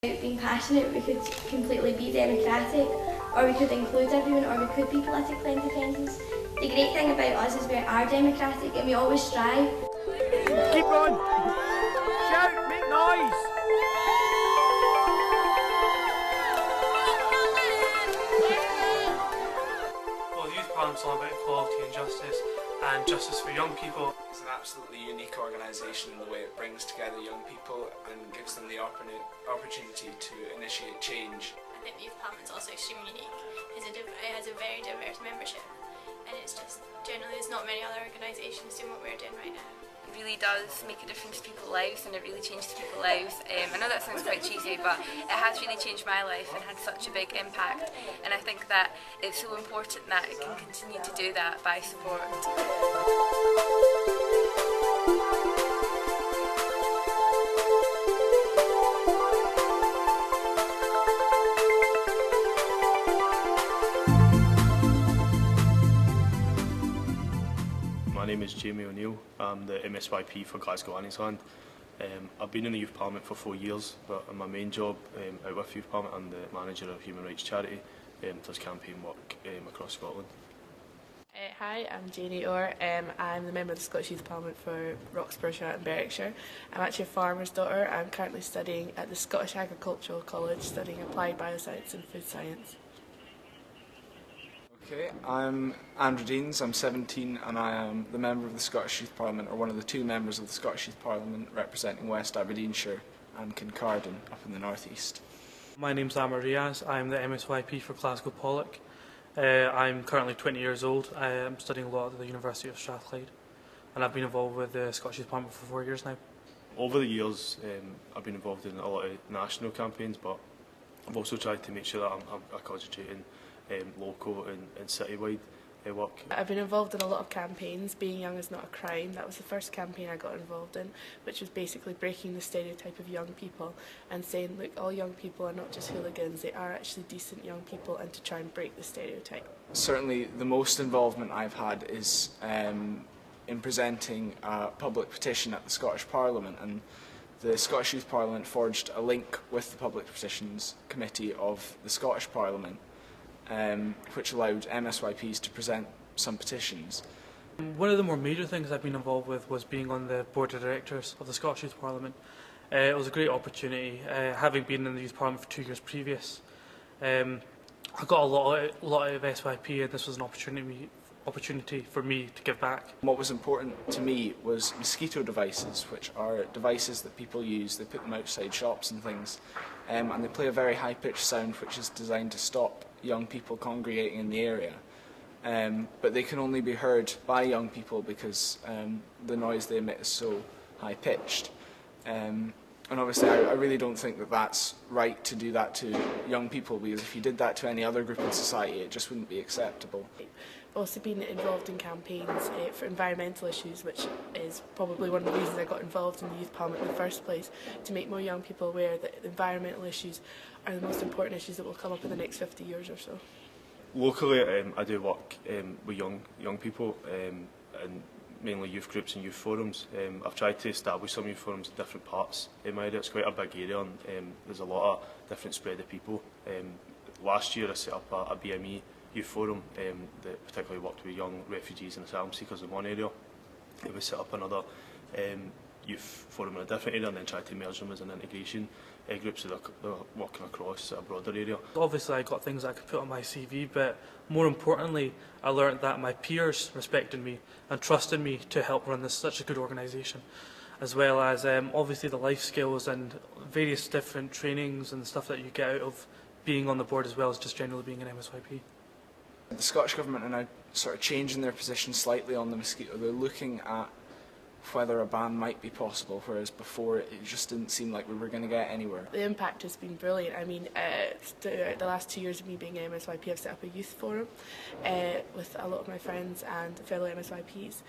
Being passionate, we could completely be democratic, or we could include everyone, or we could be politically independent. The great thing about us is we are democratic and we always strive. Keep on! Shout! Make noise! Well, the Youth Parliament's all about equality and justice for young people. It's an absolutely unique organisation in the way it brings together young people and gives them the opportunity to initiate change. I think the Youth Parliament is also extremely unique. It has a very diverse membership, and it's just generally there's not many other organisations doing what we're doing right now. It really does make a difference to people's lives, and it really changes people's lives. I know that sounds quite cheesy, but it has really changed my life and had such a big impact, and I think that it's so important that it can continue to do that by support. My name is Jamie O'Neill. I'm the SYP for Glasgow Anniesland. I've been in the Youth Parliament for 4 years, but in my main job out with Youth Parliament, I'm the manager of Human Rights Charity, does campaign work across Scotland. Hi, I'm Janie Orr. I'm the member of the Scottish Youth Parliament for Roxburghshire and Berwickshire. I'm actually a farmer's daughter. I'm currently studying at the Scottish Agricultural College, studying applied bioscience and food science. Okay, I'm Andrew Deans, I'm 17 and I am the member of the Scottish Youth Parliament, or one of the two members of the Scottish Youth Parliament representing West Aberdeenshire and Kincardine up in the north east. My name's Amar Riaz. I'm the MSYP for Glasgow Pollock. I'm currently 20 years old. I'm studying law at the University of Strathclyde, and I've been involved with the Scottish Youth Parliament for 4 years now. Over the years, I've been involved in a lot of national campaigns, but I've also tried to make sure that I'm concentrating local and citywide work. I've been involved in a lot of campaigns. Being Young is Not a Crime. That was the first campaign I got involved in, which was basically breaking the stereotype of young people and saying, look, all young people are not just hooligans, they are actually decent young people, and to try and break the stereotype. Certainly the most involvement I've had is in presenting a public petition at the Scottish Parliament, and the Scottish Youth Parliament forged a link with the Public Petitions Committee of the Scottish Parliament, which allowed MSYPs to present some petitions. One of the more major things I've been involved with was being on the board of directors of the Scottish Youth Parliament. It was a great opportunity, having been in the Youth Parliament for 2 years previous. I got a lot out of SYP, and this was an opportunity for me to give back. What was important to me was mosquito devices, which are devices that people use. They put them outside shops and things, and they play a very high-pitched sound which is designed to stop young people congregating in the area. But they can only be heard by young people because the noise they emit is so high-pitched. And obviously I really don't think that that's right to do that to young people, because if you did that to any other group in society, it just wouldn't be acceptable. I've also been involved in campaigns for environmental issues, which is probably one of the reasons I got involved in the Youth Parliament in the first place, to make more young people aware that environmental issues are the most important issues that will come up in the next 50 years or so. Locally, I do work with young people, and mainly youth groups and youth forums. I've tried to establish some youth forums in different parts in my area. It's quite a big area, and there's a lot of different spread of people. Last year I set up a BME youth forum that particularly worked with young refugees and asylum seekers in one area. We set up another youth forum in a different area and then tried to merge them as an integration group, so they're working across a broader area. Obviously I got things I could put on my CV, but more importantly I learned that my peers respected me and trusted me to help run such a good organisation, as well as obviously the life skills and various different trainings and stuff that you get out of being on the board, as well as just generally being an MSYP. The Scottish Government are now sort of changing their position slightly on the mosquito. They're looking at whether a ban might be possible, whereas before it just didn't seem like we were going to get anywhere. The impact has been brilliant. I mean, throughout the last 2 years of me being MSYP, I've set up a youth forum with a lot of my friends and fellow MSYPs,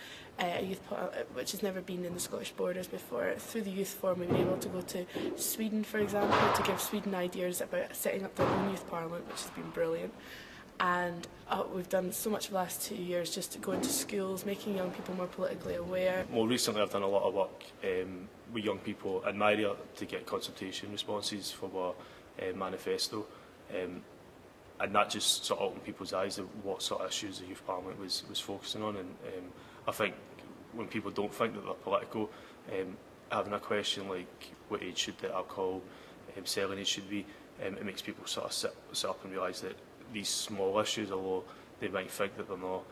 which has never been in the Scottish borders before. Through the youth forum we've been able to go to Sweden, for example, to give Sweden ideas about setting up their own youth parliament, which has been brilliant. and we've done so much of the last 2 years just to go into schools, making young people more politically aware. More recently I've done a lot of work with young people in my area to get consultation responses for our manifesto, and that just sort of opened people's eyes to what sort of issues the Youth Parliament was focusing on. And I think when people don't think that they're political, having a question like what age should the alcohol selling age should be, it makes people sort of sit up and realise that these small issues, although they might think that they're not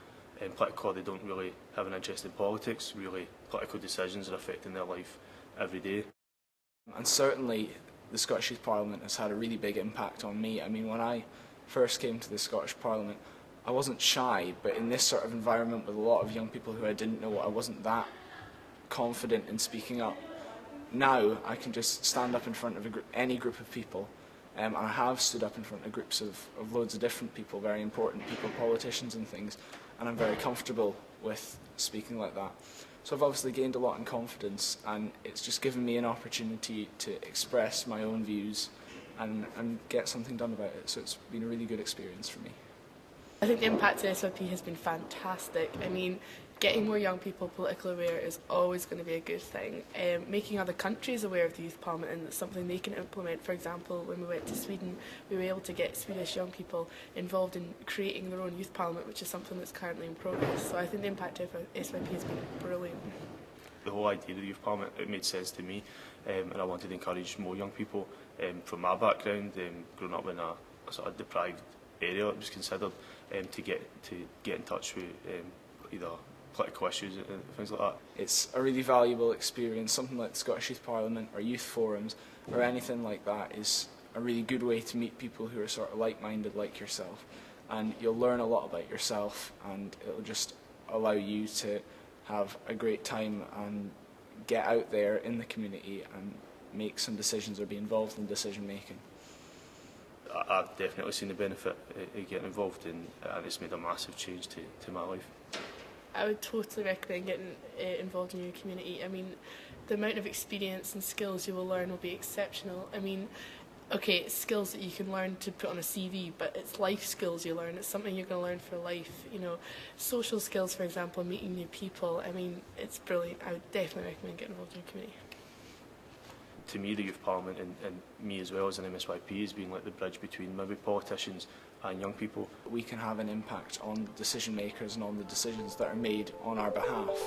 political, they don't really have an interest in politics, really political decisions are affecting their life every day. And certainly the Scottish Youth Parliament has had a really big impact on me. I mean, when I first came to the Scottish Parliament, I wasn't shy, but in this sort of environment with a lot of young people who I didn't know, I wasn't that confident in speaking up. Now I can just stand up in front of any group of people, and I have stood up in front of groups of loads of different people, very important people, politicians and things, and I'm very comfortable with speaking like that. So I've obviously gained a lot in confidence, and it's just given me an opportunity to express my own views and get something done about it. So it's been a really good experience for me. I think the impact of SYP has been fantastic. I mean, getting more young people politically aware is always going to be a good thing. Making other countries aware of the Youth Parliament, and it's something they can implement. For example, when we went to Sweden, we were able to get Swedish young people involved in creating their own Youth Parliament, which is something that's currently in progress. So I think the impact of SYP has been brilliant. The whole idea of the Youth Parliament, it made sense to me, and I wanted to encourage more young people. From my background, growing up in a sort of deprived area, it was considered to get in touch with either political issues and things like that. It's a really valuable experience. Something like the Scottish Youth Parliament or youth forums or anything like that is a really good way to meet people who are sort of like-minded like yourself, and you'll learn a lot about yourself, and it'll just allow you to have a great time and get out there in the community and make some decisions or be involved in decision making. I've definitely seen the benefit of getting involved in, and it's made a massive change to my life. I would totally recommend getting involved in your community. I mean, the amount of experience and skills you will learn will be exceptional. I mean, okay, it's skills that you can learn to put on a CV, but it's life skills you learn. It's something you're going to learn for life. You know, social skills, for example, meeting new people. I mean, it's brilliant. I would definitely recommend getting involved in your community. To me, the Youth Parliament and me as well as an MSYP has been like the bridge between maybe politicians and young people. We can have an impact on decision makers and on the decisions that are made on our behalf.